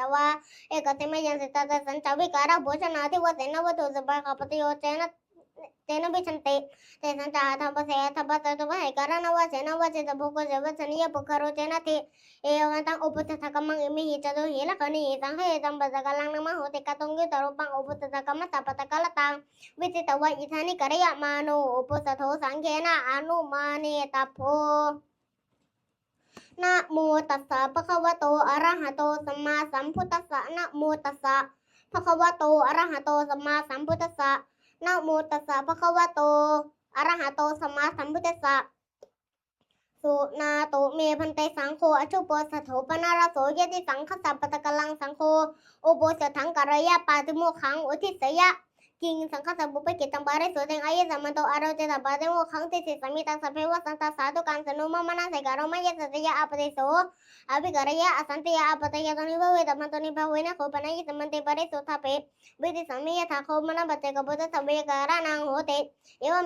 ตวาเอกติมยันสิตาสัญจวิการะโภชนาธิวเสนวัตถุสบายขปติโยเจนะเจนวิชันติเตสัญจาธรรมเสธรรมตตวะเหการะนวะเสนวะเจตภุกเจวะชนิยปุคโรเจนะติเอวันตังอุปตถกัมมังอิมิหิจตุหิละคณิสังเฮตังปัสสะกัลังนะมโหติกะตงยุตรูปังอุปตถกัมมะสัพพตะกะละตังวิจิตวะอิธานิกะระยะมาโนอุปสโทสังเขนะอนุมาเนตัพโพนะโมตัสสะภะคะวะโตอะระหะโตสัมมาสัมพุทธัสสะนะโมตัสสะภะคะวะโตอะระหะโตสัมมาสัมพุทธัสสะนะโมตัสสะภะคะวะโตอะระหะโตสัมมาสัมพุทธัสสะสุนาโตเมพันเตสังโฆอชุปสโถปนารโสยติสังฆสัพพตะกะลังสังโฆโอโบสถังกะระยะปาติโมขังอุทิสยะกิงสังฆสัพพุปกิตังบาริสุตังอายะสัมมันโตอารโจตปาติโมขังติสิสมิตังสัพเพวะสันตสาธุกังสนุมมะนะเสกะโรมะยะสัตยะอปติโสอภิกะระยะอสันติยะอปตยะตนิภเวตมันตนิภเวนะโคปนะยิสมันติปริสุทธาเปวิติสัมมิยะทาโคมนะปัจเจกปุตตะสัพเพกะระนังโหติเอว